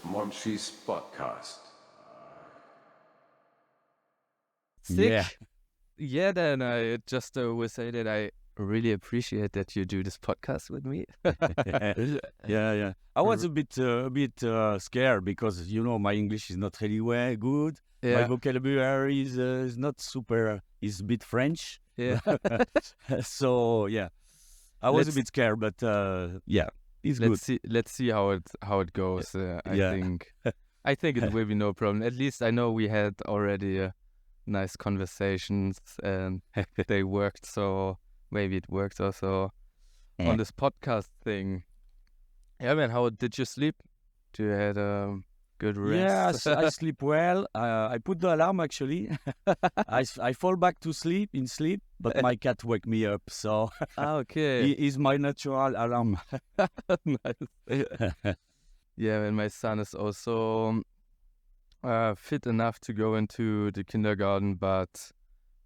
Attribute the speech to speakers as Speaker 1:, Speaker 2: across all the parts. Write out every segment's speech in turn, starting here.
Speaker 1: Monchi's podcast.
Speaker 2: Sick.
Speaker 3: Yeah.
Speaker 2: Yeah, then I just will say that I really appreciate that you do this podcast with me.
Speaker 3: Yeah. I was a bit scared because my English is not really well good. My
Speaker 2: Yeah,
Speaker 3: vocabulary is not super. Is a bit French.
Speaker 2: yeah.
Speaker 3: So yeah, I was a
Speaker 2: Let's
Speaker 3: bit scared, but yeah, it's good.
Speaker 2: let's see how it goes.
Speaker 3: Yeah.
Speaker 2: I think it will be no problem. At least I know we had already nice conversations and they worked. So maybe it works also on this podcast thing. Yeah, man. How did you sleep? Do you had a good
Speaker 3: Yeah,
Speaker 2: rest?
Speaker 3: I sleep well. I put the alarm actually. I fall back to sleep, but my cat wake me up. So
Speaker 2: Okay.
Speaker 3: he is my natural alarm.
Speaker 2: Nice. Yeah, and my son is also fit enough to go into the kindergarten, but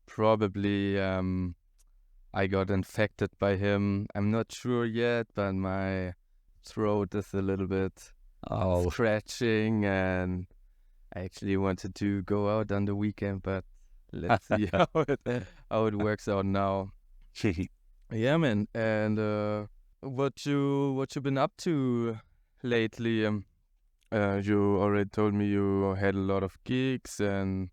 Speaker 2: probably I got infected by him. I'm not sure yet, but my throat is a little bit
Speaker 3: Oh,
Speaker 2: scratching, and I actually wanted to go out on the weekend, but let's see how it works out now. Yeah, man. And what you been up to lately? You already told me you had a lot of gigs, and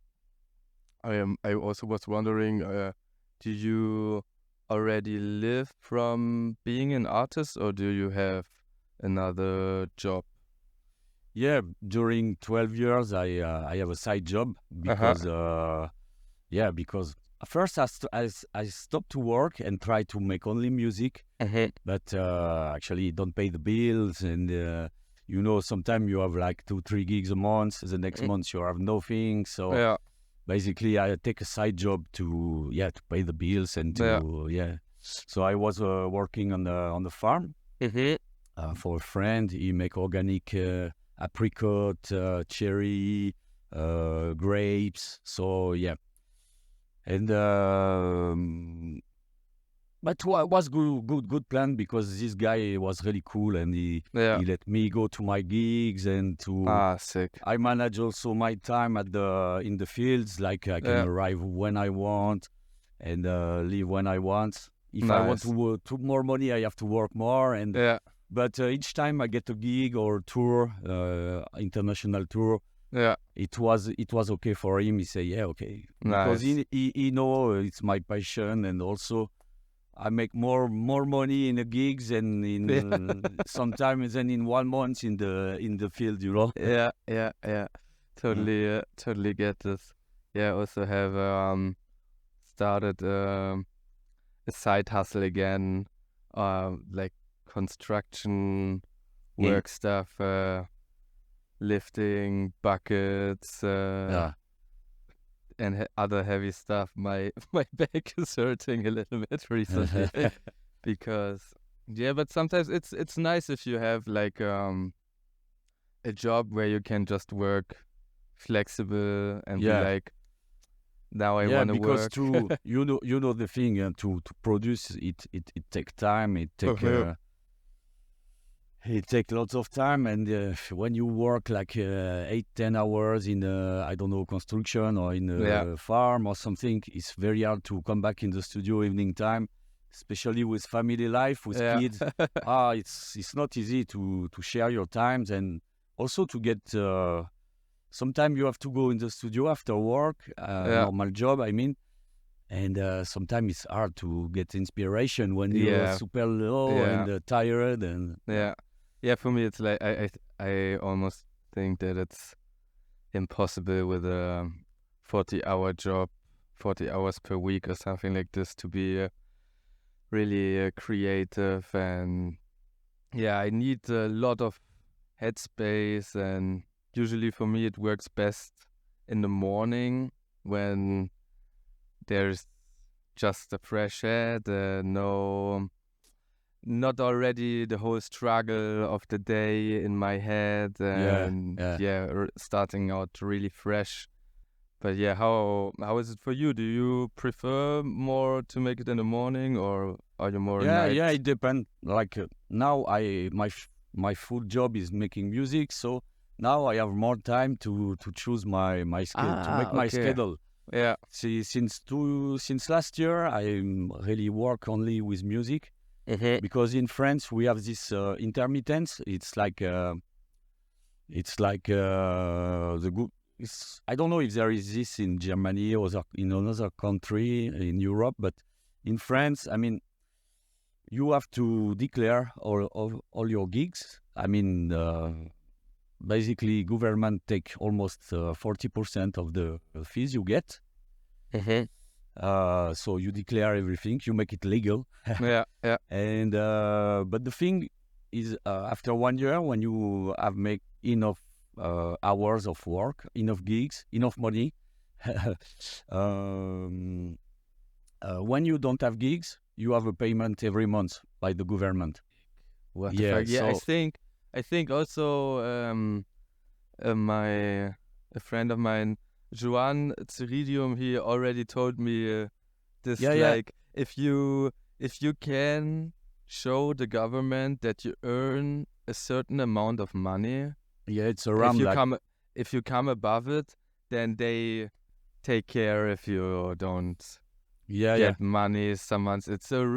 Speaker 2: I also was wondering, do you already live from being an artist, or do you have another job?
Speaker 3: yeah. During 12 years, I have a side job because because at first I stopped to work and try to make only music, but actually it don't pay the bills, and sometimes you have like 2-3 gigs a month. The next month you have nothing. So
Speaker 2: Yeah.
Speaker 3: basically, I take a side job to pay the bills and to So I was working on the farm for a friend. He make organic apricot, cherry, grapes. So yeah, and but it was good plan because this guy was really cool and he let me go to my gigs and to.
Speaker 2: Sick.
Speaker 3: I manage also my time in the fields, like I can arrive when I want and leave when I want. If I want to more money, I have to work more. And but each time I get a gig or tour, international tour, it was okay for him. He say, yeah, okay, because
Speaker 2: Nice.
Speaker 3: he know it's my passion, and also I make more money in the gigs and in sometimes than in 1 month in the field,
Speaker 2: Yeah. Totally get this. Yeah, I also have started a side hustle again, like construction work stuff, lifting buckets, and other heavy stuff. My back is hurting a little bit recently because but sometimes it's nice if you have like a job where you can just work flexible and be like, now I want to work.
Speaker 3: Because to the thing, to produce it take time. It take lots of time, and when you work like 8-10 hours in I don't know, construction or in a farm or something, it's very hard to come back in the studio evening time, especially with family life, with kids. It's not easy to share your times, and also to get. Sometimes you have to go in the studio after work, normal job, I mean. And sometimes it's hard to get inspiration when you're super low and tired. And
Speaker 2: for me it's like I almost think that it's impossible with a 40-hour job, 40 hours per week or something like this, to be really creative. And I need a lot of headspace, and usually for me it works best in the morning when there's just a fresh head, not already the whole struggle of the day in my head, and starting out really fresh. But how is it for you? Do you prefer more to make it in the morning or Are you more
Speaker 3: Yeah,
Speaker 2: night?
Speaker 3: yeah, it depends. Like now, my full job is making music, so now I have more time to choose my schedule, to make my
Speaker 2: Okay.
Speaker 3: schedule.
Speaker 2: Yeah.
Speaker 3: See, since last year, I really work only with music because in France we have this intermittence. It's like the good. I don't know if there is this in Germany or in another country in Europe, but in France, I mean, you have to declare all your gigs. I mean, basically, government take almost 40% of the fees you get. So you declare everything, you make it legal.
Speaker 2: Yeah. Yeah.
Speaker 3: And but the thing is, after 1 year, when you have make enough hours of work, enough gigs, enough money, when you don't have gigs, you have a payment every month by the government.
Speaker 2: What the fuck? Yeah, I think also a friend of mine, Joan Ceridium, he already told me this like if you can show the government that you earn a certain amount of money,
Speaker 3: it's around
Speaker 2: if you come above it, then they take care if you don't get money some months.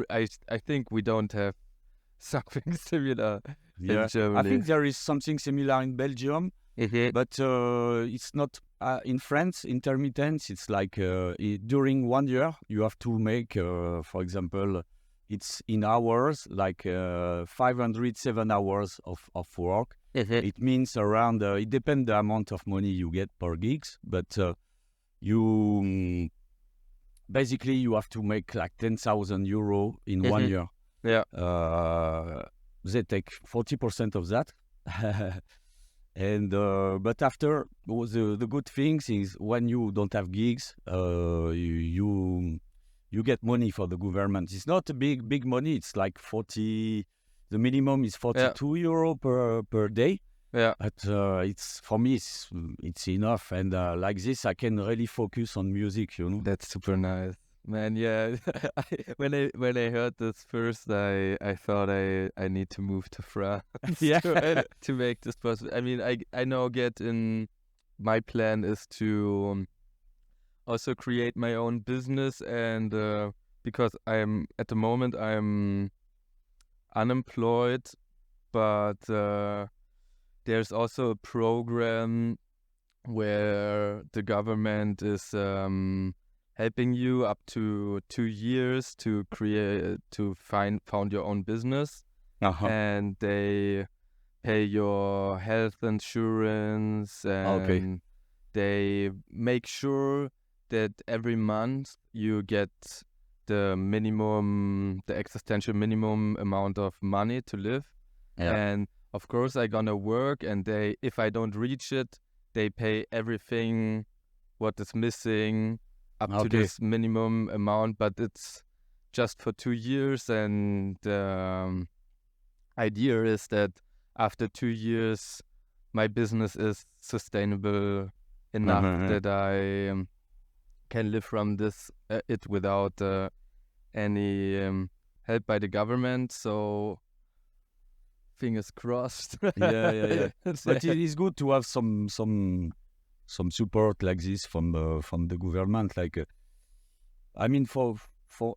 Speaker 2: I think we don't have something similar in Germany.
Speaker 3: I think there is something similar in Belgium, but it's not in France. Intermittence, it's like during 1 year you have to make, for example, it's in hours, like 507 hours of work. It means around, it depends the amount of money you get per gigs, but you basically you have to make like 10,000 euro in 1 year.
Speaker 2: Yeah.
Speaker 3: They take 40% of that. And but after, the good things is when you don't have gigs, you get money for the government. It's not a big money. It's like 40. The minimum is 42 euro per day.
Speaker 2: Yeah.
Speaker 3: But it's for me it's enough, and like this I can really focus on music. You know.
Speaker 2: That's super nice, man. Yeah. When I heard this first, I thought I need to move to France. To make this possible. I mean, I now get in. My plan is to also create my own business, and because I'm at the moment I'm unemployed, but there's also a program where the government is helping you up to 2 years to found your own business, and they pay your health insurance, and they make sure that every month you get the existential minimum amount of money to live. And of course I gonna work, and if I don't reach it, they pay everything what is missing up to this minimum amount, but it's just for 2 years, and idea is that after 2 years my business is sustainable enough that I can live from it without any help by the government. So fingers crossed.
Speaker 3: Yeah. But it is good to have some support like this from the government. Like, I mean, for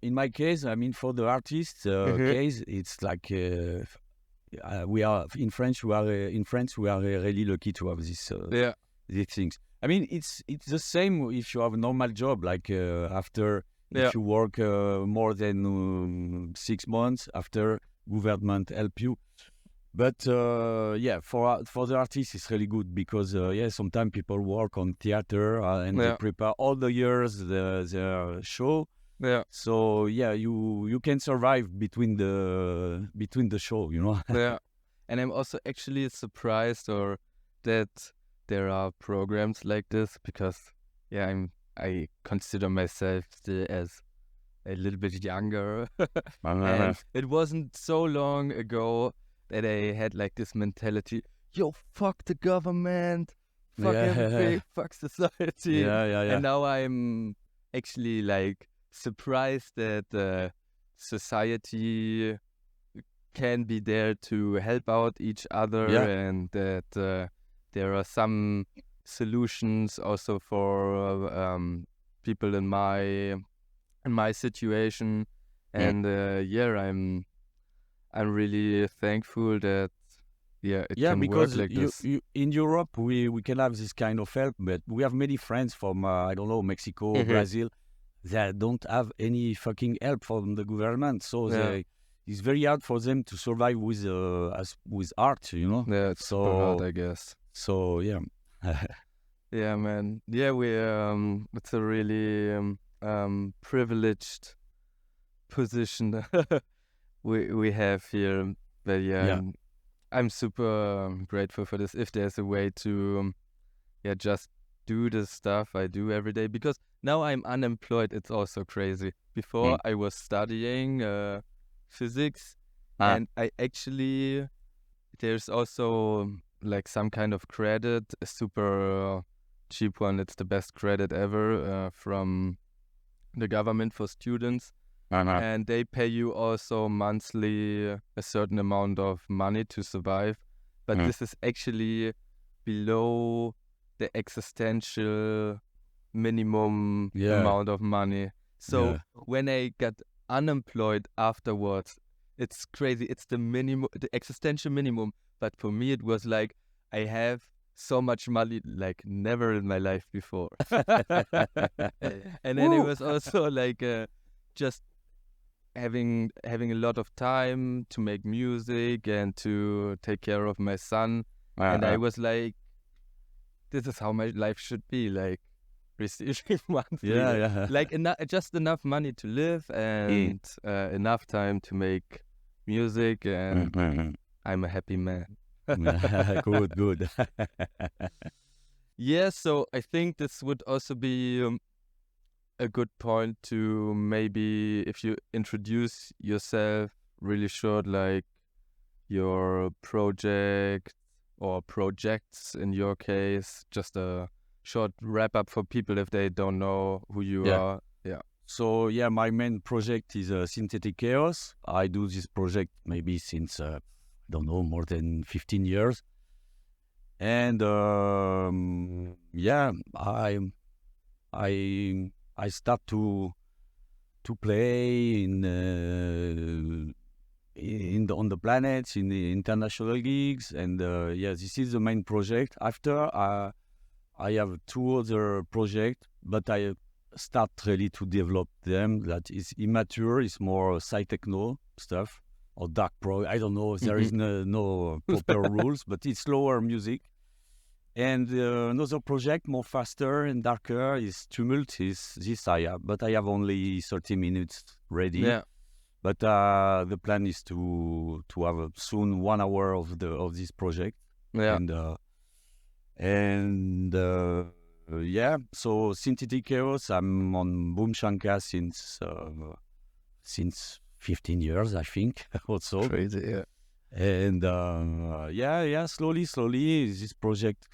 Speaker 3: in my case, I mean, for the artist case, it's like we are in France. We are really lucky to have this these things. I mean, it's the same if you have a normal job. Like after if you work more than 6 months, after government help you. But for the artists it's really good because sometimes people work on theater and they prepare all the years their show.
Speaker 2: Yeah.
Speaker 3: So you can survive between the show, you know.
Speaker 2: Yeah. And I'm also actually surprised that there are programs like this, because I consider myself still as a little bit younger. And it wasn't so long ago that I had like this mentality, yo, fuck the government, fuck everything, fuck society.
Speaker 3: Yeah.
Speaker 2: And now I'm actually like surprised that society can be there to help out each other, and that there are some solutions also for people in my situation, and I'm really thankful that it can
Speaker 3: because
Speaker 2: work like this.
Speaker 3: In Europe we can have this kind of help, but we have many friends from I don't know, Mexico, Brazil, that don't have any fucking help from the government, so it's very hard for them to survive with art, you know.
Speaker 2: Yeah, it's super hard, I guess.
Speaker 3: So yeah.
Speaker 2: Yeah, man. Yeah, it's a really privileged position we have here. But I'm super grateful for this. If there's a way to just do the stuff I do every day, because now I'm unemployed. It's also crazy. Before I was studying physics, and I actually, there's also like some kind of credit, a super cheap one. It's the best credit ever from the government for students. And they pay you also monthly a certain amount of money to survive. But this is actually below the existential minimum amount of money. So when I got unemployed afterwards, it's crazy. It's the minimum, the existential minimum. But for me, it was like, I have so much money like never in my life before. And then it was also like just having a lot of time to make music and to take care of my son. And I was like, this is how my life should be, like receiving monthly, like just enough money to live and enough time to make music, and I'm a happy man.
Speaker 3: Good.
Speaker 2: Yeah, so I think this would also be a good point to maybe, if you introduce yourself really short, like your project or projects in your case, just a short wrap up for people if they don't know who you are.
Speaker 3: So my main project is Synthetik Chaos. I do this project maybe since I don't know, more than 15 years. And I start to play on the planets, in the international gigs, and this is the main project. After I have 2 other projects, but I start really to develop them. That is immature, it's more psy-techno stuff or dark pro. I don't know. There is no proper rules, but it's slower music. And another project, more faster and darker, is Tumult. Is this I have, but I have only 30 minutes ready.
Speaker 2: Yeah.
Speaker 3: But the plan is to have soon 1 hour of this project.
Speaker 2: Yeah.
Speaker 3: So Synthetik Chaos, I'm on Boom Shankar since 15 years, I think. Also
Speaker 2: crazy, yeah.
Speaker 3: And slowly this project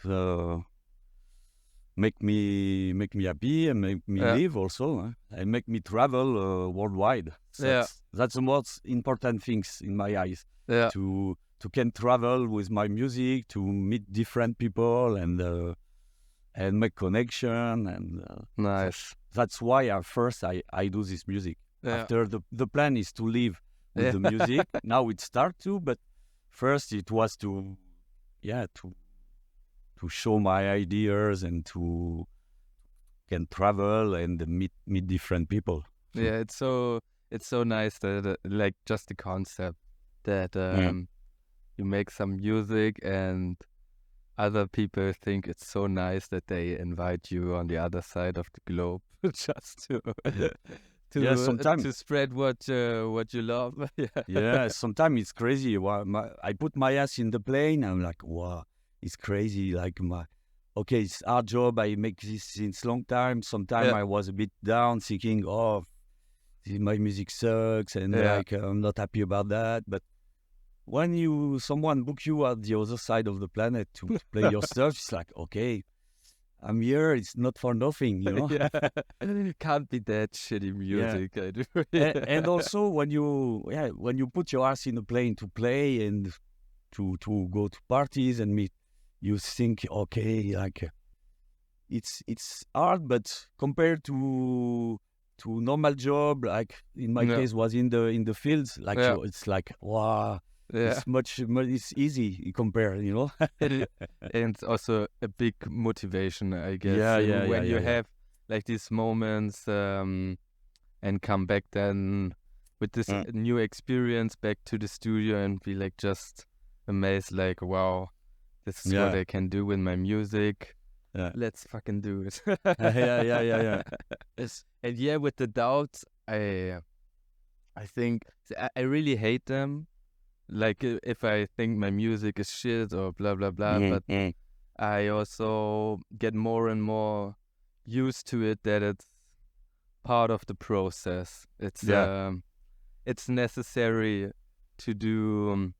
Speaker 3: make me happy and make me live also, and make me travel worldwide. So that's the most important things in my eyes. To can travel with my music, to meet different people and make connection, and
Speaker 2: nice.
Speaker 3: That's why at first I do this music. After the plan is to live with the music. Now it start to, but first it was to show my ideas and to can travel and meet different people.
Speaker 2: Yeah, it's so nice that like just the concept that you make some music and other people think it's so nice that they invite you on the other side of the globe just to spread what you love.
Speaker 3: Sometimes it's crazy. I put my ass in the plane. I'm like, wow, it's crazy. Like it's our job. I make this since long time. Sometimes I was a bit down, thinking, my music sucks, and like I'm not happy about that. But when someone book you at the other side of the planet to play your stuff, it's like, okay, I'm here. It's not for nothing, you know.
Speaker 2: Yeah. Can't be that shitty music. I do.
Speaker 3: And also when you put your ass in a plane to play and to go to parties and meet, you think, okay, like it's hard, but compared to normal job, like in my case was in the fields, like it's like wow, it's much it's easy compared, you know.
Speaker 2: And it's also a big motivation, I guess. When you have like these moments and come back then with this new experience back to the studio and be like just amazed, like wow, this is what I can do with my music. Let's fucking do it.
Speaker 3: Yeah.
Speaker 2: And with the doubts, I think I really hate them. Like if I think my music is shit or blah blah blah, but I also get more and more used to it, that it's part of the process. It's necessary to do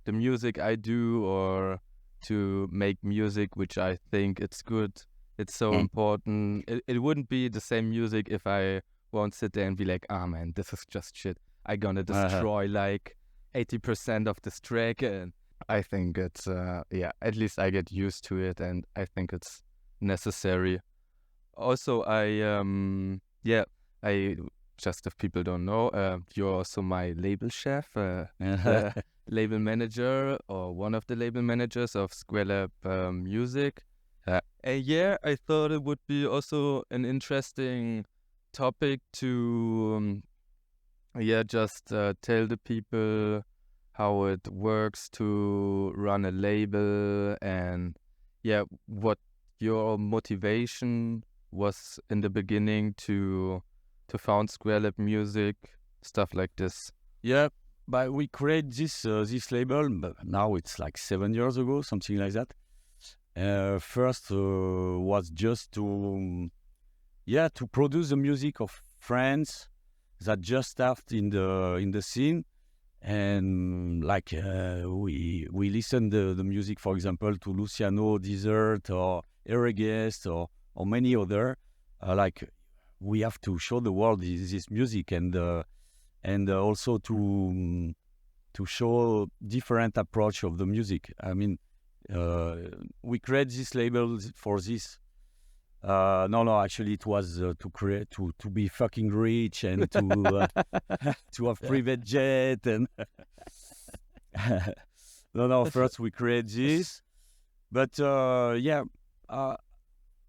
Speaker 2: the music I do, or to make music which I think it's good. It's so important. It wouldn't be the same music if I won't sit there and be like, ah man, this is just shit. I'm gonna destroy like 80% of this track. And I think it's at least I get used to it, and I think it's necessary. Also, I just, if people don't know, you're also my label chef, the label manager, or one of the label managers of Square Lab Music. I thought it would be also an interesting topic to just tell the people how it works to run a label, and what your motivation was in the beginning to found Square Lab Music, stuff like this.
Speaker 3: Yeah, but we created this label, but now it's like 7 years ago, something like that. First was just to produce the music of friends that just started in the scene, and like we listened the music, for example, to Luciano, Desert, or Eregest, or many other. Like we have to show the world this music, and also to show different approach of the music. I mean, we create this label for this. No, actually, it was to create to be fucking rich and to to have private jet and no. First, we create this, but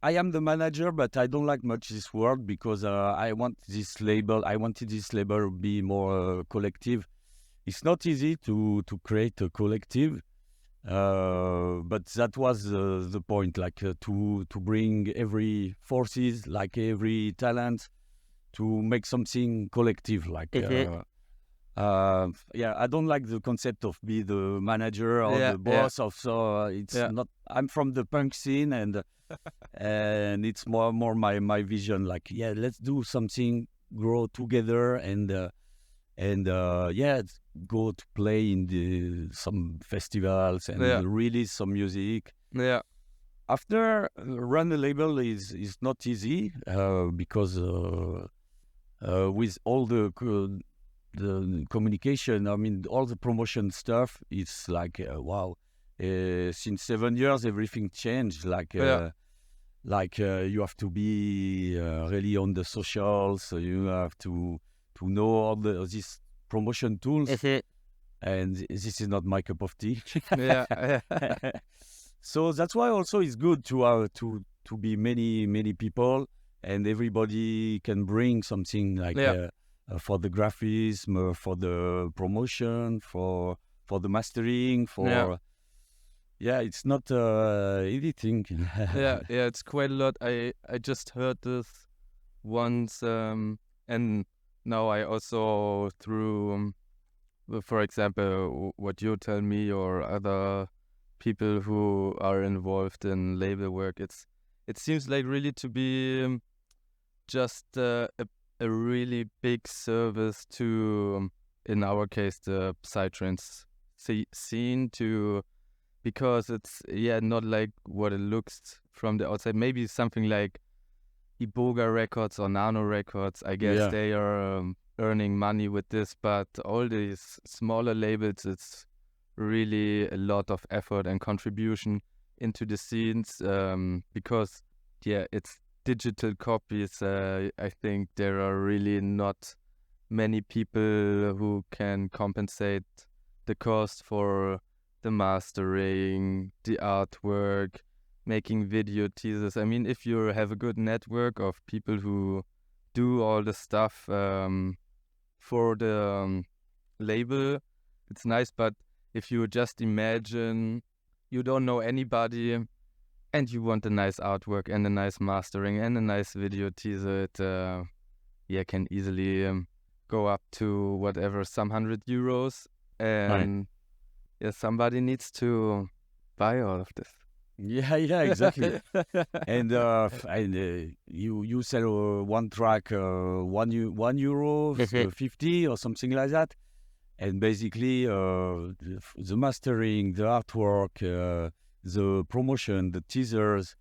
Speaker 3: I am the manager, but I don't like much this word, because I wanted this label to be more collective. It's not easy to create a collective. But that was the point, like to bring every forces, like every talent, to make something collective. Like I don't like the concept of be the manager or the boss of. So it's not. I'm from the punk scene, and it's more my vision. Like let's do something, grow together, and go to play in some festivals and release some music. After run a label is not easy, because with all the communication, I mean all the promotion stuff, it's like wow. Since 7 years, everything changed. Like you have to be really on the socials. So you have to know all these promotion tools, and this is not my cup of tea. So that's why also it's good to be many people, and everybody can bring something, like for the graphism, for the promotion, for the mastering, for it's not anything.
Speaker 2: It's quite a lot. I just heard this once, and now I also, through for example what you tell me, or other people who are involved in label work, it seems like really to be just a really big service to, in our case, the psytrance scene, because it's not like what it looks from the outside. Maybe something like Iboga Records or Nano Records. I guess they are earning money with this, but all these smaller labels, it's really a lot of effort and contribution into the scenes, because it's digital copies. I think there are really not many people who can compensate the cost for the mastering, the artwork, making video teasers. I mean, if you have a good network of people who do all the stuff for the label, it's nice. But if you just imagine you don't know anybody and you want a nice artwork and a nice mastering and a nice video teaser, it can easily go up to whatever, some €100, and somebody needs to buy all of this.
Speaker 3: Yeah, exactly. And you sell one track, €1, 50 or something like that. And basically, the mastering, the artwork, the promotion, the teasers,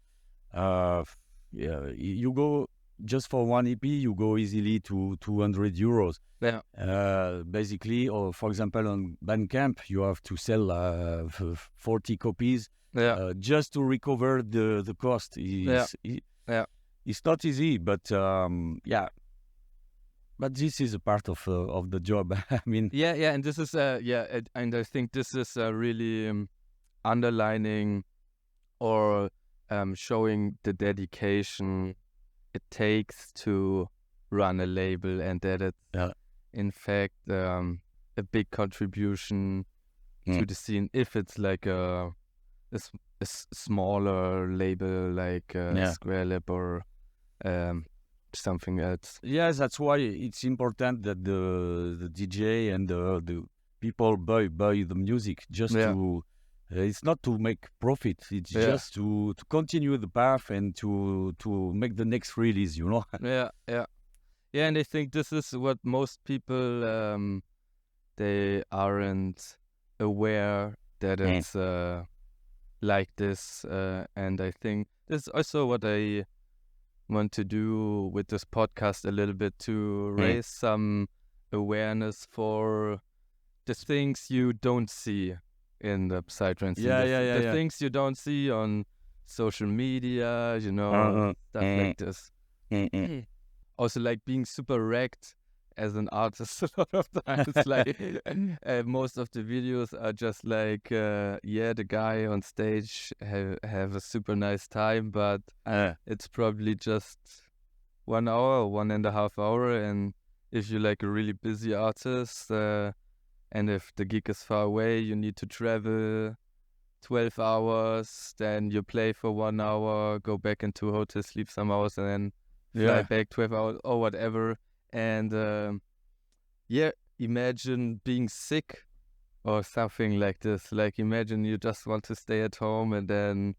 Speaker 3: you go just for one EP, you go easily to €200.
Speaker 2: Yeah.
Speaker 3: Basically, or for example, on Bandcamp, you have to sell 40 copies. Just to recover the cost. It's not easy, but but this is a part of the job. I mean,
Speaker 2: and this is and I think this is really underlining or showing the dedication it takes to run a label, and that it's in fact a big contribution to the scene. If it's like a smaller label like Square Lab or something else.
Speaker 3: Yes, that's why it's important that the DJ and the people buy the music just to. It's not to make profit. It's just to continue the path and to make the next release. You know.
Speaker 2: And I think this is what most people they aren't aware that it's like this, and I think this is also what I want to do with this podcast a little bit, to raise some awareness for the things you don't see in the psytrance industry, the things you don't see on social media, stuff like this. Also, like being super wrecked as an artist a lot of times, like most of the videos are just like the guy on stage have a super nice time, but it's probably just 1 hour or 1.5 hours, and if you're like a really busy artist and if the gig is far away, you need to travel 12 hours, then you play for 1 hour, go back into a hotel, sleep some hours, and then fly back 12 hours or whatever. And imagine being sick or something like this. Like, imagine you just want to stay at home and then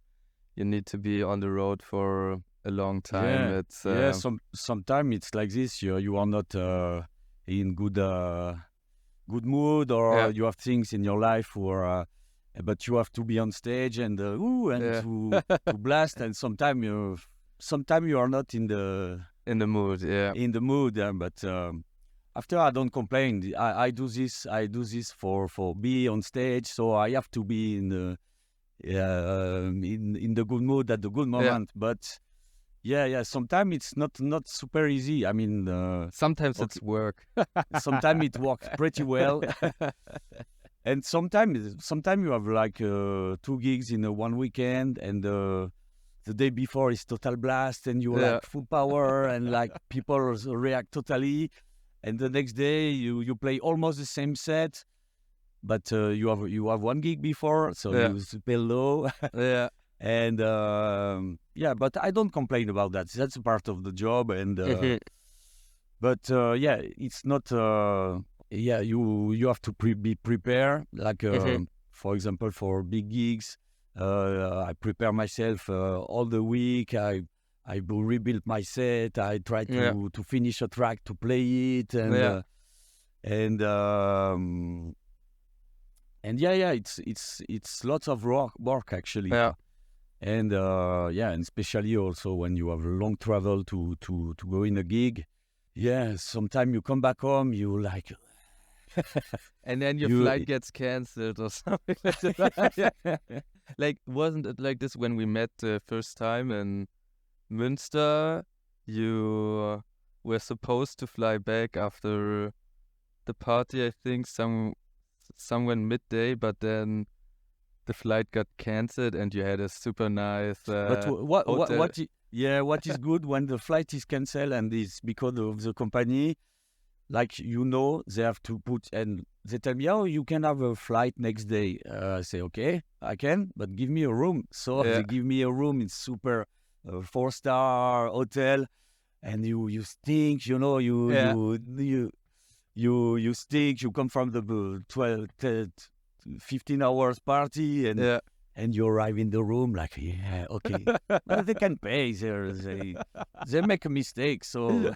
Speaker 2: you need to be on the road for a long time.
Speaker 3: Sometimes it's like this. You are not in good mood, or you have things in your life where, but you have to be on stage and to blast. And sometimes you are not in the mood. But after, I don't complain. I do this for be on stage, so I have to be in the good mood at the good moment. But sometimes it's not super easy. I mean,
Speaker 2: sometimes it's work.
Speaker 3: Sometimes it works pretty well. And sometimes you have like 2 gigs in one weekend, and the day before is total blast, and you're like full power, and like people react totally. And the next day you play almost the same set, but you have 1 gig before, so you play low. And but I don't complain about that. That's a part of the job, and but it's not. You have to be prepared. Like for example, for big gigs, I prepare myself all the week. I rebuild my set. I try to finish a track, to play it, and it's lots of work actually. And and especially also when you have a long travel to go in a gig. Yeah, sometimes you come back home, you like,
Speaker 2: and then your
Speaker 3: you
Speaker 2: flight gets cancelled or something like that. Like, wasn't it like this when we met the first time in Münster? You were supposed to fly back after the party, I think, somewhere midday, but then the flight got cancelled and you had a super nice
Speaker 3: But
Speaker 2: hotel.
Speaker 3: what is good when the flight is cancelled and it's because of the company, like, they have to put, and they tell me, oh, you can have a flight next day. I say, okay, I can, but give me a room. So
Speaker 2: Yeah.
Speaker 3: they give me a room in super 4-star hotel, and you stink,
Speaker 2: Yeah.
Speaker 3: you stink. You come from the 15 hours party, and
Speaker 2: Yeah.
Speaker 3: and you arrive in the room like, yeah, okay. Well, they can pay. They make a mistake. So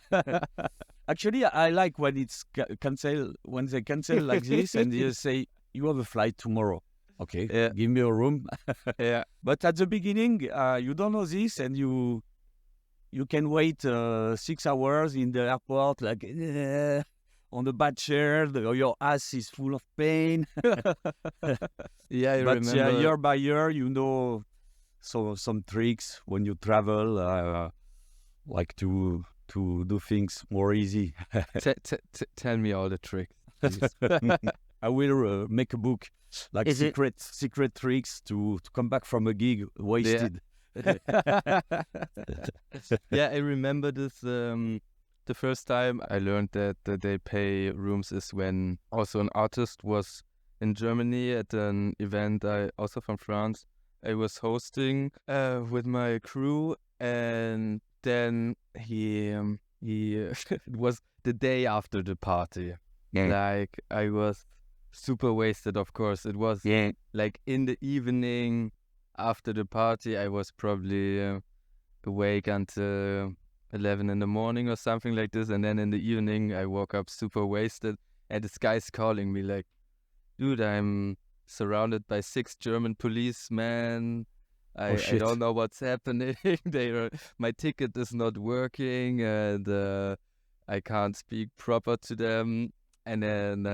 Speaker 3: actually, I like when it's cancel, when they cancel like this, and they say you have a flight tomorrow. Okay,
Speaker 2: Yeah.
Speaker 3: give me a room.
Speaker 2: Yeah.
Speaker 3: But at the beginning, you don't know this, and you can wait 6 hours in the airport, like, on the bad chair. Your ass is full of pain.
Speaker 2: Yeah, I
Speaker 3: But
Speaker 2: remember.
Speaker 3: year by year, so some tricks when you travel, like to do things more easy.
Speaker 2: Tell me all the tricks, please.
Speaker 3: I will make a book, like
Speaker 2: Is it-
Speaker 3: secret tricks to come back from a gig wasted.
Speaker 2: Yeah, I remember this. The first time I learned that they pay rooms is when also an artist was in Germany at an event. I also from France. I was hosting with my crew, and then he it was the day after the party. Like, I was super wasted. Of course, it was like in the evening after the party. I was probably awake until 11 in the morning or something like this, and then in the evening I woke up super wasted, and this guy's calling me like, dude, I'm surrounded by 6 German policemen. I
Speaker 3: shit.
Speaker 2: don't know what's happening. My ticket is not working, and I can't speak proper to them. And then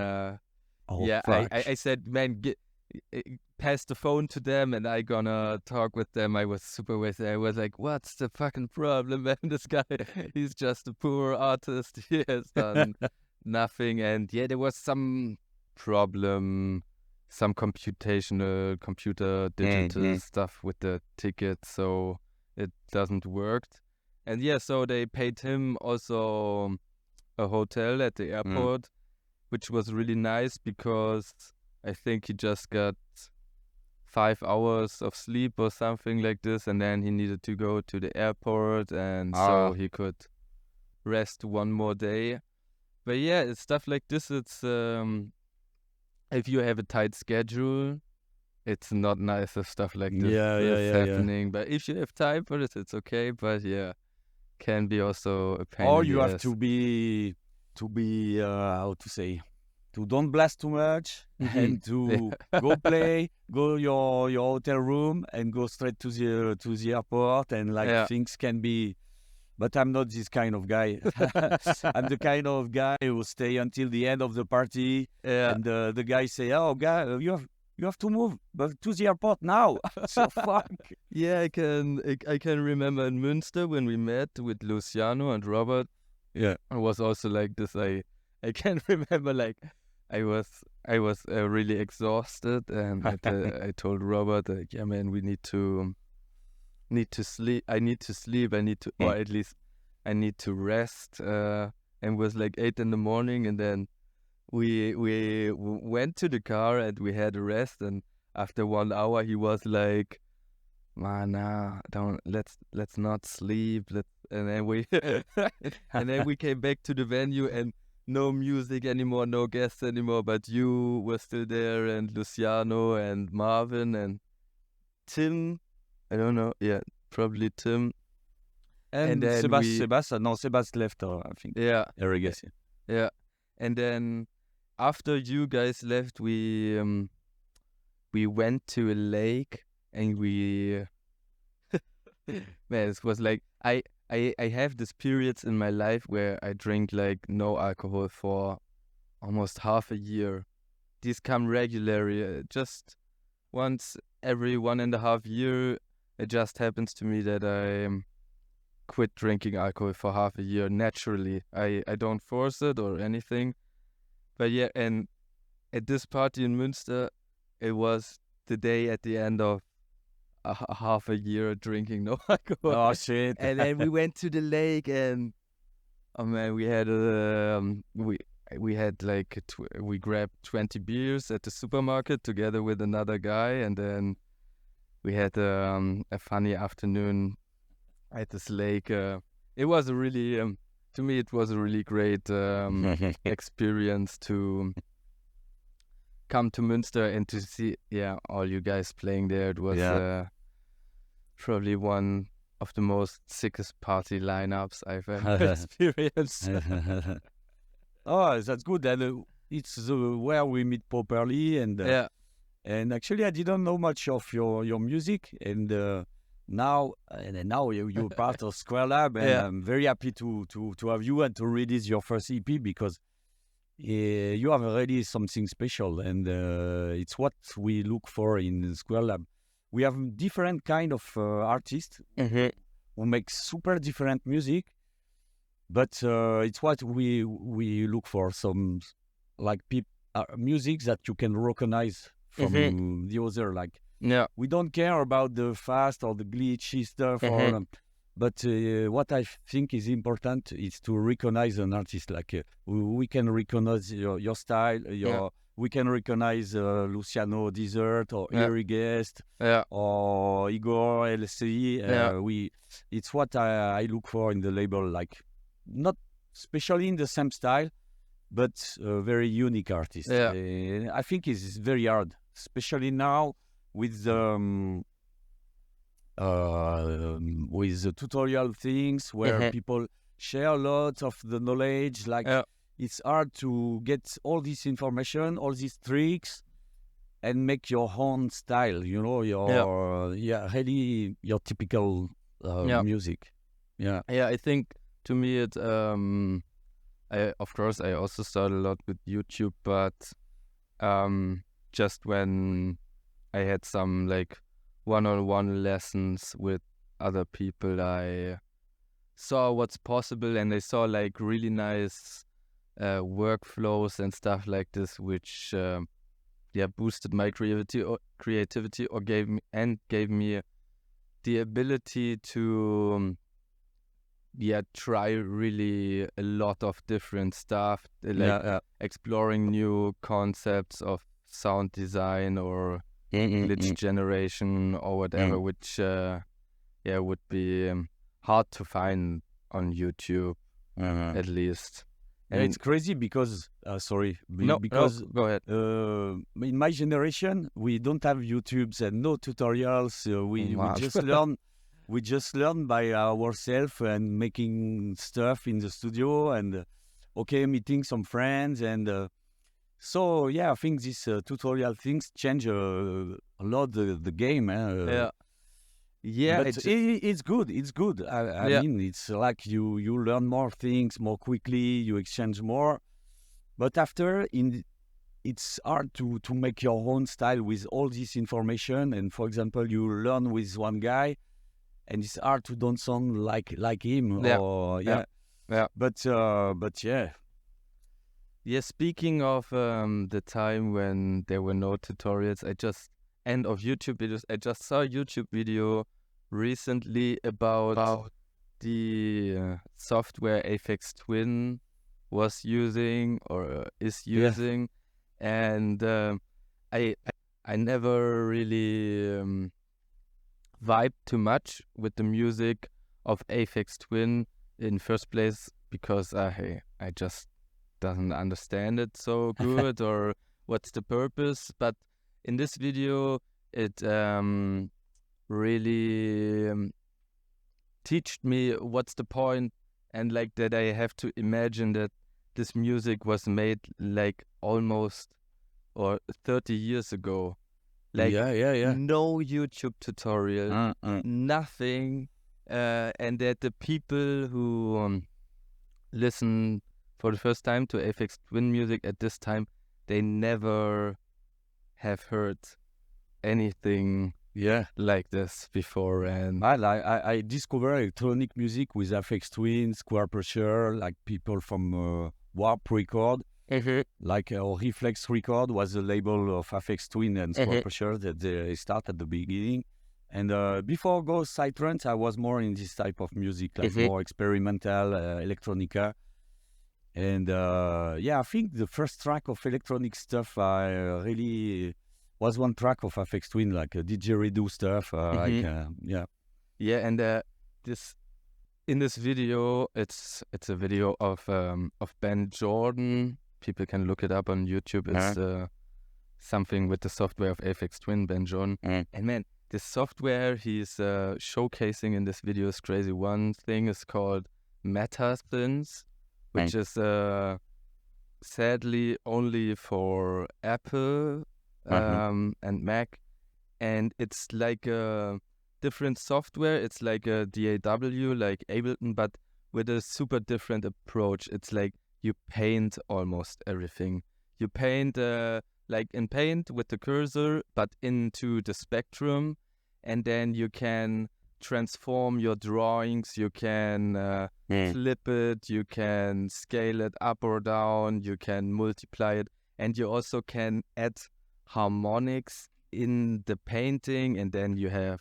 Speaker 2: I said, man, pass the phone to them and I gonna talk with them. I was super wasted. I was like, what's the fucking problem, man? This guy, he's just a poor artist. He has done nothing. And yeah, there was some problem, some computer digital stuff with the ticket, so it doesn't work. And yeah, so they paid him also a hotel at the airport, which was really nice because I think he just got 5 hours of sleep or something like this, and then he needed to go to the airport, and so he could rest one more day. But yeah, it's stuff like this. It's if you have a tight schedule, it's not nice if stuff like this is happening. But if you have time for it, it's okay. But yeah, can be also a pain.
Speaker 3: Or
Speaker 2: in
Speaker 3: you
Speaker 2: the
Speaker 3: have
Speaker 2: ass.
Speaker 3: to be how to say, to don't blast too much, and to go your hotel room and go straight to the airport, and like things can be. But I'm not this kind of guy. I'm the kind of guy who stay until the end of the party, and the guy say, "Oh, guy, you have to move but to the airport now." So fuck.
Speaker 2: Yeah, I can remember in Münster when we met with Luciano and Robert.
Speaker 3: Yeah,
Speaker 2: it was also like this. I can remember like I was really exhausted, and I told Robert, yeah, man, we need to sleep. I need to sleep. Or at least I need to rest. And it was like 8 in the morning, and then we went to the car and we had a rest. And after 1 hour, he was like, "Man, let's not sleep." And then we and then we came back to the venue, and no music anymore, no guests anymore, but you were still there, and Luciano and Marvin and Tim. I don't know. Yeah, probably Tim.
Speaker 3: and
Speaker 2: then
Speaker 3: Sebas left, I think.
Speaker 2: Yeah.
Speaker 3: I guess.
Speaker 2: Yeah. And then after you guys left, we went to a lake, and we Man, it was like I have these periods in my life where I drink like no alcohol for almost half a year. These come regularly, just once every 1.5 year. It just happens to me that I quit drinking alcohol for half a year naturally. I don't force it or anything. But yeah, and at this party in Münster, it was the day at the end of half a year drinking no alcohol.
Speaker 3: Oh shit!
Speaker 2: And then we went to the lake, and oh man, we had we had like we grabbed 20 beers at the supermarket together with another guy, and then we had a funny afternoon at this lake. It was a really to me it was a really great experience to come to Münster and to see all you guys playing there. It was probably one of the most sickest party lineups I've ever experienced.
Speaker 3: Oh, that's good. And it's where we meet properly. And and actually, I didn't know much of your music. And now you're part of Square Lab, and I'm very happy to have you and to release your first EP, because you have already something special, and it's what we look for in Square Lab. We have different kind of artists who make super different music, but it's what we look for, some like music that you can recognize from the other. Like we don't care about the fast or the glitchy stuff, but what I think is important is to recognize an artist. Like we can recognize your style, we can recognize Luciano Desert or Eerie Guest or Igor LC. It's what I look for in the label, like not especially in the same style, but very unique artist. I think it's very hard, especially now with the tutorial things where people share a lot of the knowledge. Like it's hard to get all this information, all these tricks, and make your own style. You know, your really your typical music.
Speaker 2: I think to me it of course I also started a lot with YouTube, but just when I had some like one-on-one lessons with other people, I saw what's possible, and I saw like really nice workflows and stuff like this, which boosted my creativity or gave me the ability to try really a lot of different stuff, like exploring new concepts of sound design or glitch generation or whatever, which would be hard to find on YouTube, at least.
Speaker 3: And it's crazy because because
Speaker 2: go ahead.
Speaker 3: In my generation, we don't have YouTubes and no tutorials. We just learn. We just learn by ourselves and making stuff in the studio and meeting some friends, and so I think these tutorial things change a lot the game. But it's good. It's good. I mean, it's like you learn more things more quickly. You exchange more, but after it's hard to make your own style with all this information. And for example, you learn with one guy, and it's hard to don't sound like him.
Speaker 2: Speaking of the time when there were no tutorials, and of YouTube videos, I just saw a YouTube video recently about the software Aphex Twin was using or is using, and I never really vibe too much with the music of Aphex Twin in first place, because I just doesn't understand it so good or what's the purpose. But in this video it really teached me what's the point, and like that I have to imagine that this music was made like almost or 30 years ago. Like no YouTube tutorial, nothing. and that the people who listen for the first time to Aphex Twin music at this time, they never have heard anything like this before. And
Speaker 3: I discovered electronic music with Aphex Twin, Square Pressure, like people from Warp Record. Like Reflex Record was the label of Aphex Twin and Square Pressure that they started at the beginning. And before Go Psytrance, I was more in this type of music, like more experimental, electronica. And I think the first track of electronic stuff I really was one track of Aphex Twin, like didgeridoo stuff.
Speaker 2: And this in this video, it's a video of Ben Jordan. People can look it up on YouTube. It's something with the software of Aphex Twin, Ben Jordan. And man, this software he's showcasing in this video is crazy. One thing is called MetaSynths, which is sadly only for Apple and Mac, and it's like a different software. It's like a DAW, like Ableton, but with a super different approach. It's like you paint almost everything. You paint like in Paint with the cursor, but into the spectrum, and then you can transform your drawings. You can flip it, you can scale it up or down, you can multiply it, and you also can add harmonics in the painting, and then you have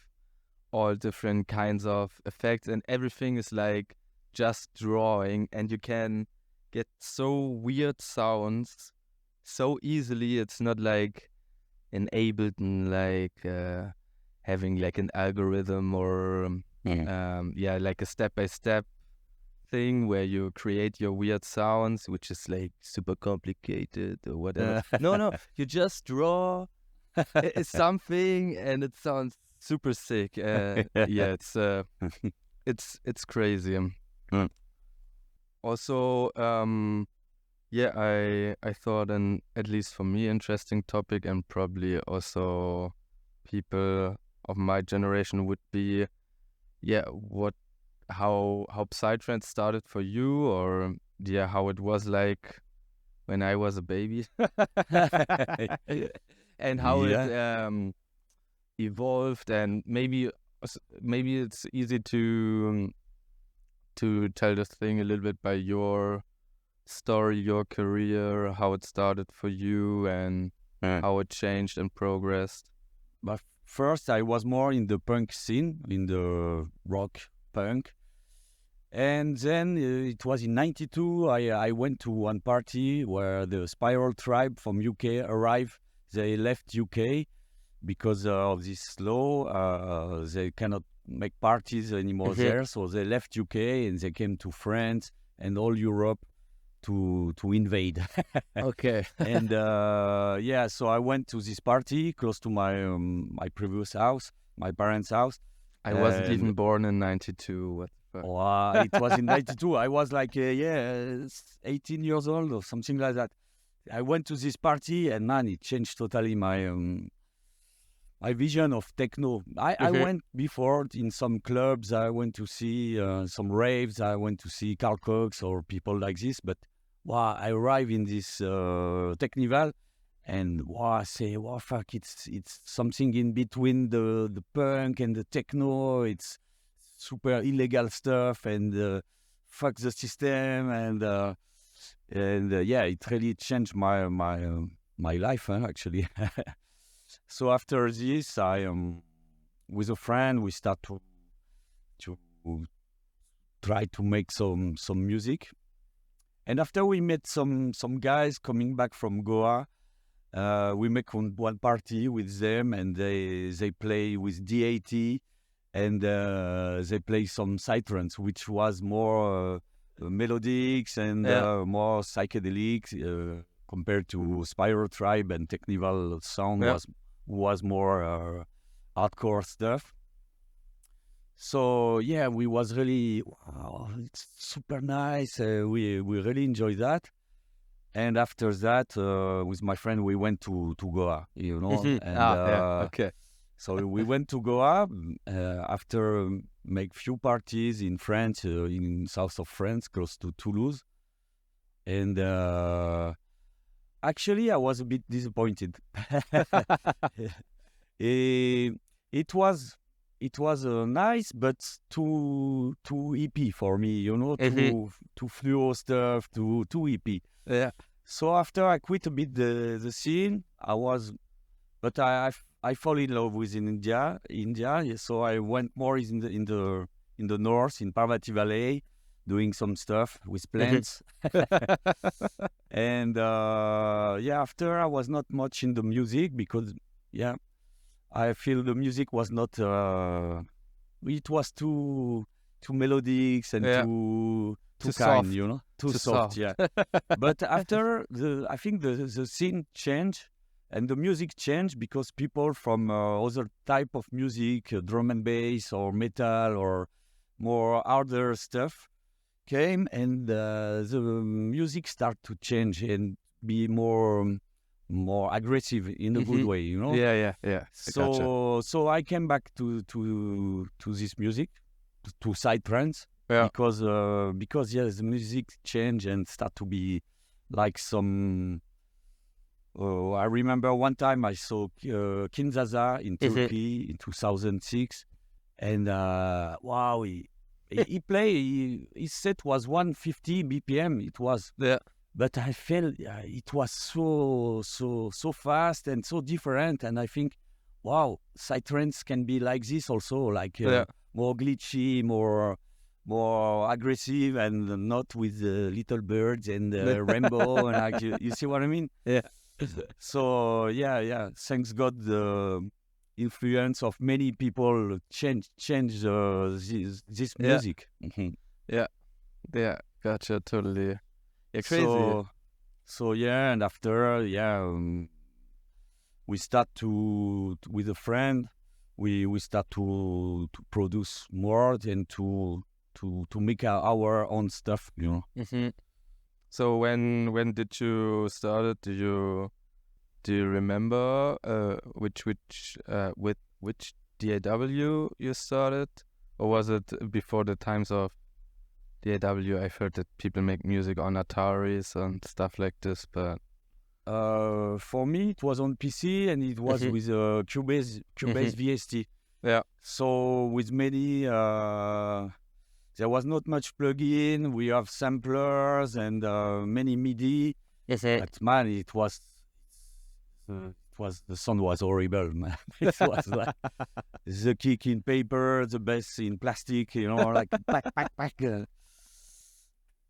Speaker 2: all different kinds of effects, and everything is like just drawing, and you can get so weird sounds so easily. It's not like in Ableton, like having like an algorithm or like a step-by-step thing where you create your weird sounds, which is like super complicated or whatever. No, you just draw something and it sounds super sick. It's crazy. Also, I thought an, at least for me, interesting topic, and probably also people of my generation would be, how psytrance started for you, or how it was like when I was a baby, and how it evolved, and maybe it's easy to tell the thing a little bit by your story, your career, how it started for you, and how it changed and progressed.
Speaker 3: But first, I was more in the punk scene, in the rock punk. And then it was in 92, I went to one party where the Spiral Tribe from UK arrived. They left UK because of this law. They cannot make parties anymore there. So they left UK and they came to France and all Europe to invade.
Speaker 2: Okay.
Speaker 3: And so I went to this party close to my previous house, my parents' house.
Speaker 2: I wasn't even born in 92. What the fuck?
Speaker 3: It was in 92. I was like 18 years old or something like that. I went to this party and man, it changed totally my my vision of techno. I went before in some clubs. I went to see some raves. I went to see Carl Cox or people like this. But I arrived in this Technival, and I say, fuck, it's something in between the punk and the techno. It's super illegal stuff, and fuck the system, and it really changed my life actually. So after this, I with a friend, we start to try to make some music. And after we met some guys coming back from Goa, we make one party with them, and they play with DAT, and they play some psytrance, which was more melodics and more psychedelics compared to Spiral Tribe and Technival sound was more hardcore stuff. So we was really it's super nice. We really enjoyed that. And after that, with my friend, we went to Goa, and
Speaker 2: okay.
Speaker 3: So we went to Goa after make few parties in France, in south of France, close to Toulouse. And actually, I was a bit disappointed. It was nice, but too EP for me, you know, too fluo stuff, too EP.
Speaker 2: Yeah.
Speaker 3: So after I quit a bit the scene, but I fall in love with India. Yeah, so I went more in the north, in Parvati Valley, doing some stuff with plants. And after I was not much in the music because I feel the music was not. It was too melodic and too kind,
Speaker 2: soft.
Speaker 3: you know, too soft. Yeah. But after I think the scene changed and the music changed because people from other type of music, drum and bass or metal or more harder stuff came, and the music started to change and be more aggressive in a good way, you know.
Speaker 2: Yeah.
Speaker 3: So I came back to this music, to psytrance, because the music changed and start to be like some. I remember one time I saw Kinshasa in Turkey in 2006, and wow, he played. His set was 150 BPM. It was but I felt it was so fast and so different. And I think, wow, psytrance can be like this also, like more glitchy, more aggressive, and not with the little birds and the rainbow. And like, you see what I mean?
Speaker 2: Yeah.
Speaker 3: So thanks God, the influence of many people change this music.
Speaker 2: Yeah, gotcha, totally. Yeah, crazy.
Speaker 3: So and after we start to with a friend, we start to produce more and to make our own stuff, you know.
Speaker 2: So when did you start? Do you remember with which DAW you started, or was it before the times of DAW? I've heard that people make music on Ataris and stuff like this, but
Speaker 3: for me it was on PC and it was with Cubase VST.
Speaker 2: Yeah.
Speaker 3: So with many. There was not much plugin. We have samplers and many MIDI. But man, it was the sound was horrible, man. It was like the kick in paper, the bass in plastic, you know, like pack.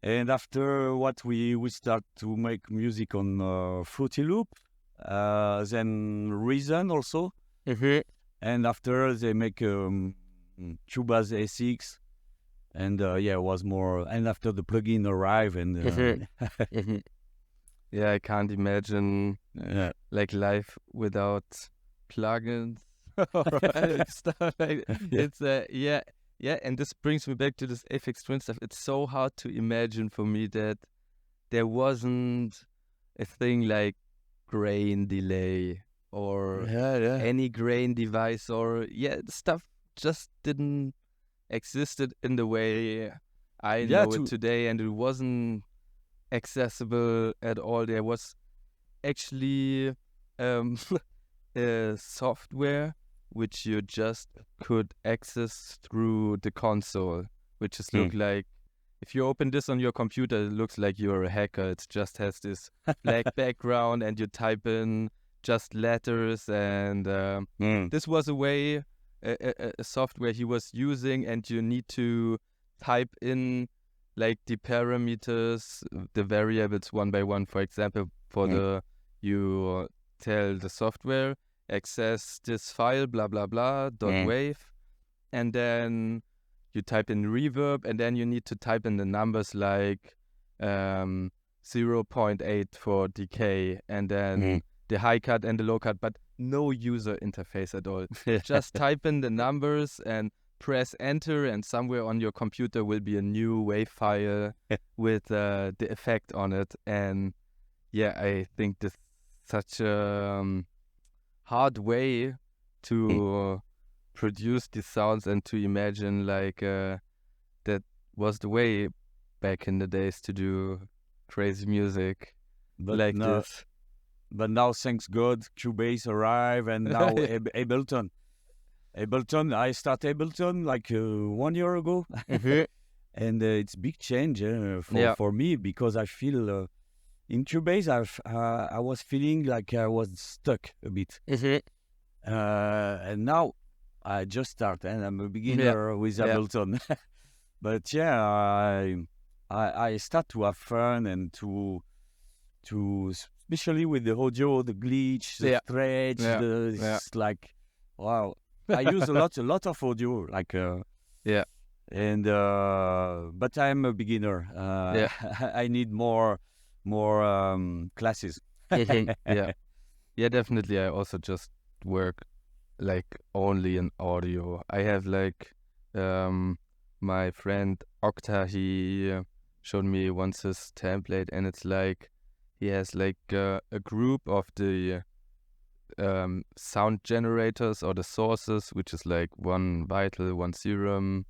Speaker 3: And after what we start to make music on Fruity Loop, then Reason also. And after they make Cubase A6. And it was more. And after the plugin arrived, and
Speaker 2: yeah, I can't imagine like life without plugins or stuff like it's and this brings me back to this Aphex Twin stuff. It's so hard to imagine for me that there wasn't a thing like grain delay or any grain device or stuff just didn't existed in the way I know it today, and it wasn't accessible at all. There was actually software which you just could access through the console, which just look like, if you open this on your computer, it looks like you're a hacker. It just has this black background and you type in just letters, and this was a way, a software he was using, and you need to type in like the parameters, the variables one by one. For example, for you tell the software access this file blah blah blah .wave, and then you type in reverb, and then you need to type in the numbers like 0.8 for decay, and then the high cut and the low cut, but no user interface at all. Just type in the numbers and press enter, and somewhere on your computer will be a new wave file with the effect on it. And I think this such a hard way to produce these sounds and to imagine like that was the way back in the days to do crazy music like this.
Speaker 3: But now, thanks God, Cubase arrived, and now Ableton. I started Ableton like 1 year ago, and it's big change for me, because I feel in Cubase I was feeling like I was stuck a bit, and now I just started and I'm a beginner with Ableton. But I start to have fun and to especially with the audio, the glitch, the stretch, it's like, wow. I use a lot of audio, like and but I'm a beginner. I need more classes.
Speaker 2: Definitely. I also just work like only in audio. I have like my friend Okta, he showed me once his template, and it's like he has like a group of the sound generators or the sources, which is like one vital, one serum,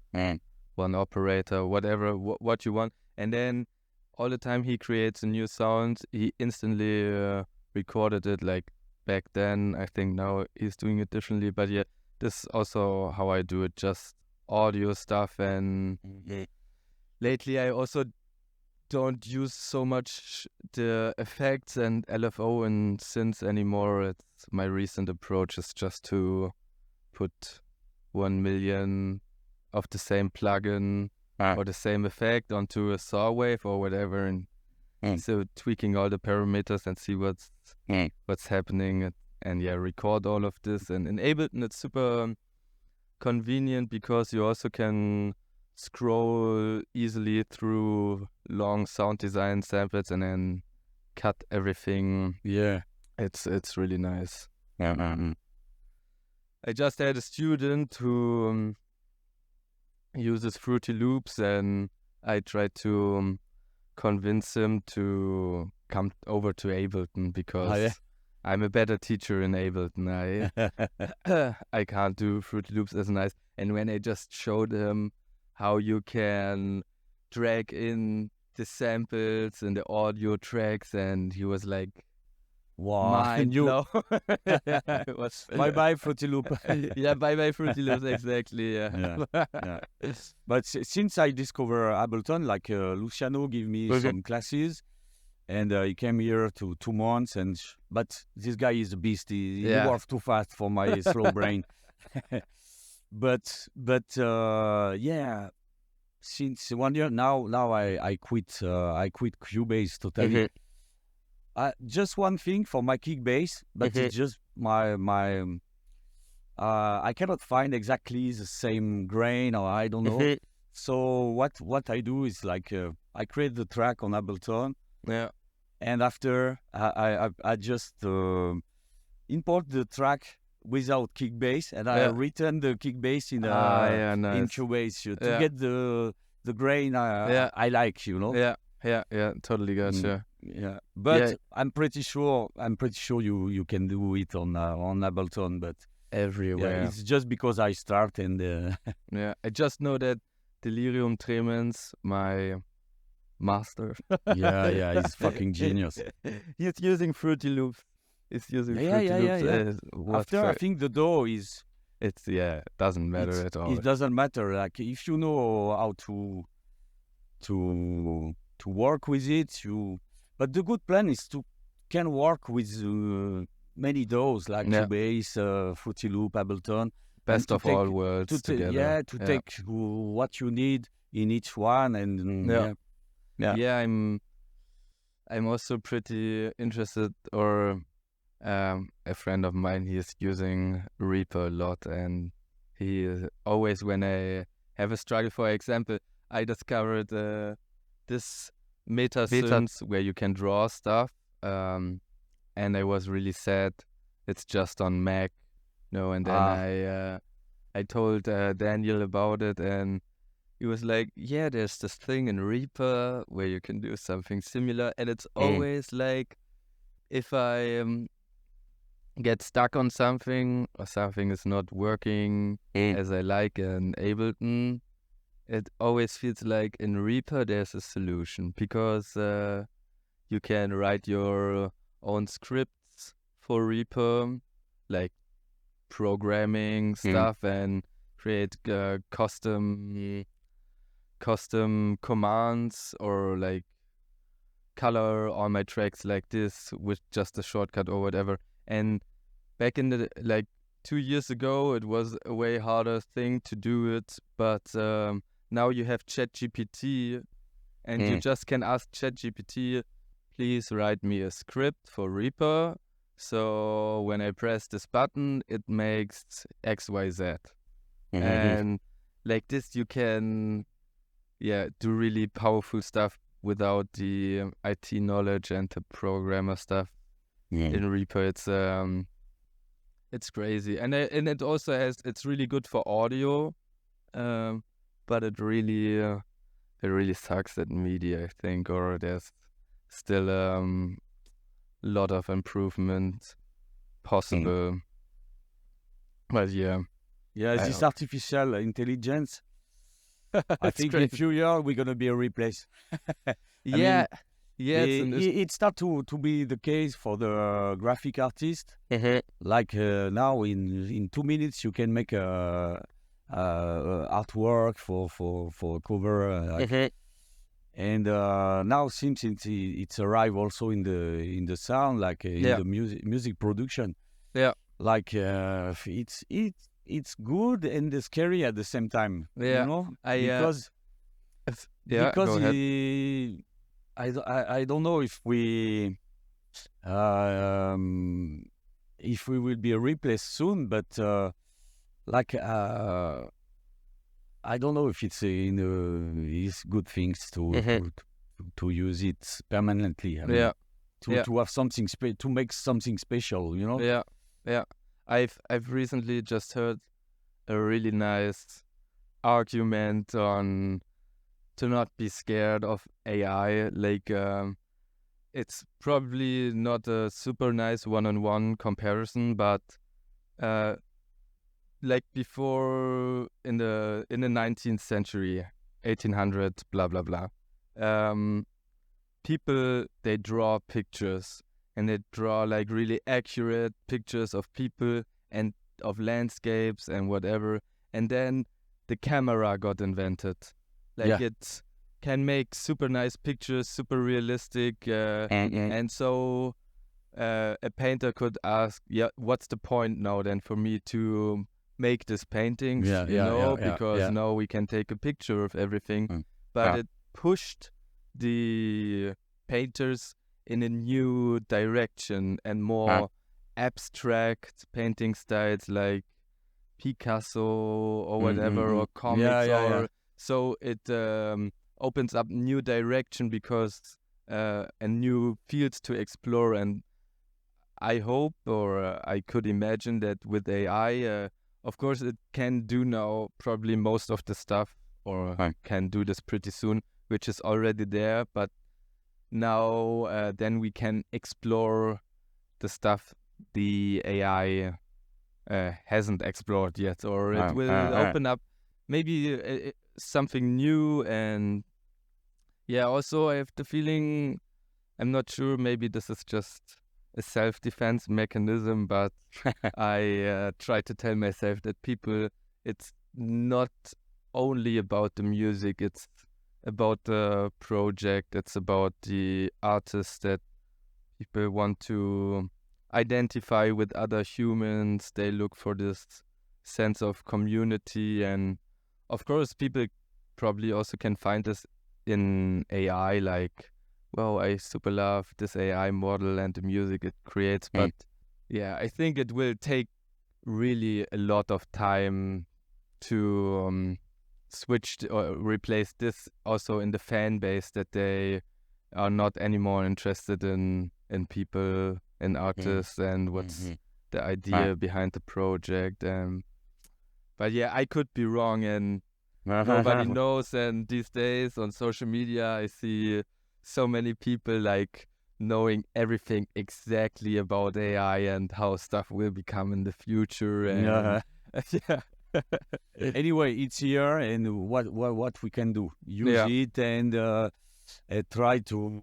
Speaker 2: one operator, whatever, what you want. And then all the time he creates a new sound, he instantly recorded it like back then. I think now he's doing it differently, but yeah, this is also how I do it, just audio stuff. And lately I also don't use so much the effects and LFO and synths anymore. It's my recent approach is just to put 1 million of the same plugin or the same effect onto a saw wave or whatever, and so tweaking all the parameters and see what's happening, and record all of this. And in Ableton it's super convenient because you also can scroll easily through long sound design samples and then cut everything. It's really nice. I just had a student who uses Fruity Loops, and I tried to convince him to come over to Ableton because I'm a better teacher in Ableton. I can't do Fruity Loops as nice. And when I just showed him how you can drag in the samples and the audio tracks, and he was like,
Speaker 3: wow,
Speaker 2: mind blown.
Speaker 3: Bye Fruity Loop.
Speaker 2: Bye Fruity Loops, exactly.
Speaker 3: But since I discovered Ableton, like Luciano gave me some classes, and he came here to 2 months, but this guy is a beast. He works too fast for my slow brain. But since 1 year now I quit Cubase totally. Just one thing for my kick bass, but it's just my I cannot find exactly the same grain, or I don't know. So what I do is like I create the track on Ableton, and after I just import the track without kick bass, and I return the kick bass in in Cubase to get the grain I like, you know.
Speaker 2: Totally gotcha.
Speaker 3: But I'm pretty sure you can do it on Ableton, but
Speaker 2: everywhere.
Speaker 3: It's just because I start and
Speaker 2: I just know that Delirium Tremens, my master.
Speaker 3: He's fucking genius.
Speaker 2: He's using Fruity Loops. He's using Fruity Loops.
Speaker 3: After I think the DAW is.
Speaker 2: Doesn't matter at all.
Speaker 3: It doesn't matter. Like if you know how to work with it, but the good plan is to can work with many DAWs like Cubase, Fruity Loop, Ableton.
Speaker 2: Best of all worlds together.
Speaker 3: To take what you need in each one, and
Speaker 2: I'm also pretty interested, or a friend of mine, he is using Reaper a lot, and he is always, when I have a struggle, for example, I discovered this meta synths where you can draw stuff, and I was really sad it's just on Mac, and then I told Daniel about it, and he was like, there's this thing in Reaper where you can do something similar, and it's always like, if I get stuck on something or something is not working as I like in Ableton, it always feels like in Reaper there's a solution because you can write your own scripts for Reaper, like programming stuff and create custom commands or like color all my tracks like this with just a shortcut or whatever. And back in the 2 years ago, it was a way harder thing to do it, but now you have ChatGPT, and you just can ask ChatGPT, please write me a script for Reaper. So when I press this button, it makes XYZ. And like this, you can, do really powerful stuff without the IT knowledge and the programmer stuff in Reaper. It's crazy, and it also it's really good for audio, but it really sucks at media, I think, or there's still lot of improvement possible. But
Speaker 3: this artificial intelligence, I think in few years we're gonna be replaced. It starts to be the case for the graphic artist. Like now, in 2 minutes, you can make a artwork for cover. And now since it's arrived also in the sound, like in the music production. Like it's good and scary at the same time. You know, because I don't know if we will be replaced soon, but I don't know if it's good things to use it permanently. To have something to make something special, you know.
Speaker 2: I've recently just heard a really nice argument on to not be scared of AI. Like it's probably not a super nice one-on-one comparison, but like before in the 19th century, 1800, blah blah blah, people, they draw pictures, and they draw like really accurate pictures of people and of landscapes and whatever, and then the camera got invented. It can make super nice pictures, super realistic, and so a painter could ask, what's the point now then for me to make these paintings? Because now we can take a picture of everything. But it pushed the painters in a new direction and more abstract painting styles like Picasso or whatever, or comics, so it opens up new direction because and new fields to explore. And I hope, or I could imagine that with AI, of course it can do now probably most of the stuff, or can do this pretty soon, which is already there, but now then we can explore the stuff the AI hasn't explored yet, or it will open up maybe something new. And also I have the feeling, I'm not sure, maybe this is just a self-defense mechanism, but I try to tell myself that people, it's not only about the music, it's about the project, it's about the artists, that people want to identify with other humans, they look for this sense of community. And of course people probably also can find this in AI, like, well, I super love this AI model and the music it creates, but I think it will take really a lot of time to switch or replace this also in the fan base, that they are not anymore interested in people and artists and what's the idea behind the project. But I could be wrong, and nobody knows. And these days on social media I see so many people like knowing everything exactly about AI and how stuff will become in the future. And yeah.
Speaker 3: Anyway, it's here, and what we can do, use it and try to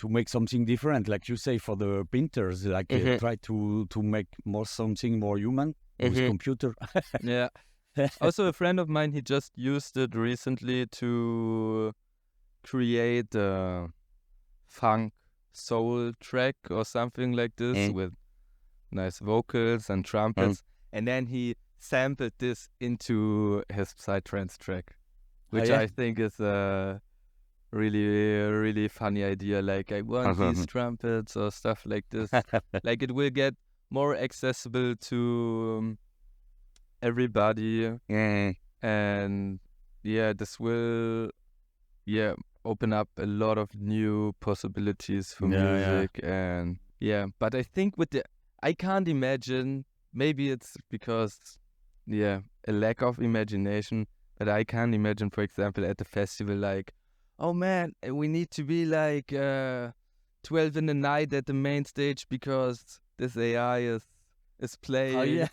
Speaker 3: make something different, like you say, for the printers, like try to make something more human with computer.
Speaker 2: Yeah. Also, a friend of mine, he just used it recently to create a funk soul track or something like this with nice vocals and trumpets, and then he sampled this into his psytrance track, which I think is a really funny idea. Like, I want these trumpets or stuff like this. Like, it will get more accessible to everybody, and this will open up a lot of new possibilities for music. And but I think I can't imagine, maybe it's because a lack of imagination, but I can't imagine, for example, at the festival, like, oh man, we need to be like 12 in the night at the main stage because this AI is playing.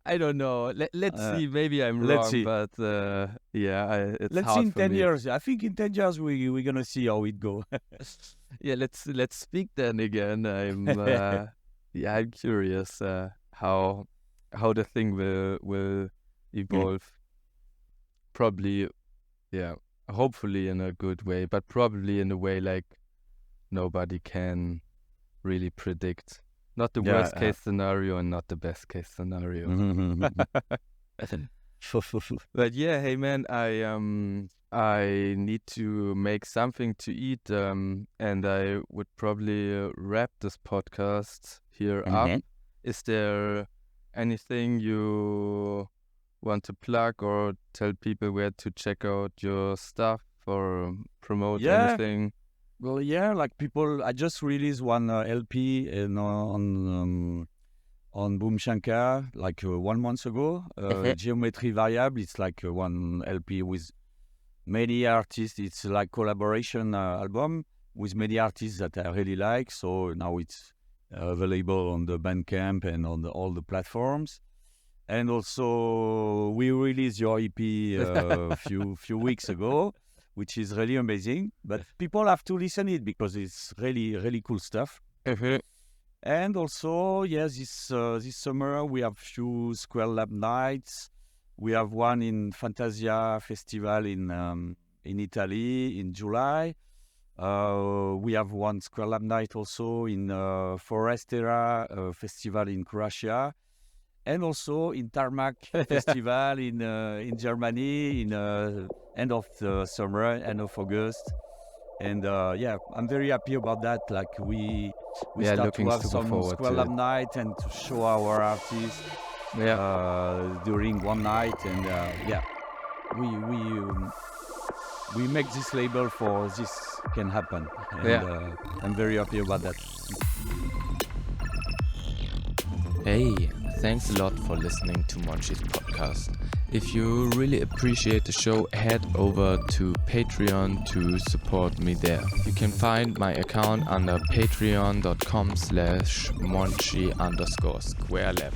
Speaker 2: I don't know. Let's see. Maybe I'm wrong, but it's
Speaker 3: let's see in 10 years. I think in 10 years we're gonna see how it goes.
Speaker 2: Let's speak then again. I'm curious how the thing will evolve. Probably, hopefully in a good way, but probably in a way like nobody can really predict. Not the worst case scenario and not the best case scenario. But hey man, I need to make something to eat, and I would probably wrap this podcast here up. Is there anything you want to plug or tell people where to check out your stuff or promote anything?
Speaker 3: Well, like people, I just released one LP on Boom Shankar like 1 month ago. Geometry Variable. It's like one LP with many artists. It's like collaboration album with many artists that I really like. So now it's available on the Bandcamp and on all the platforms. And also, we released your EP a few weeks ago, which is really amazing. But people have to listen it because it's really cool stuff. And also, this summer we have few Square Lab nights. We have one in Fantasia Festival in Italy in July. We have one Square Lab night also in Forestera Festival in Croatia. And also in Tarmac Festival in Germany in end of the summer, end of August. And I'm very happy about that. Like we start to have some Square Lab night and to show our artists during one night. And we make this label for this can happen. And I'm very happy about that.
Speaker 2: Hey, thanks a lot for listening to Monchi's podcast. If you really appreciate the show, head over to Patreon to support me there. You can find my account under patreon.com/Monchi_SquareLab.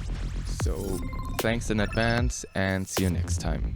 Speaker 2: So, thanks in advance and see you next time.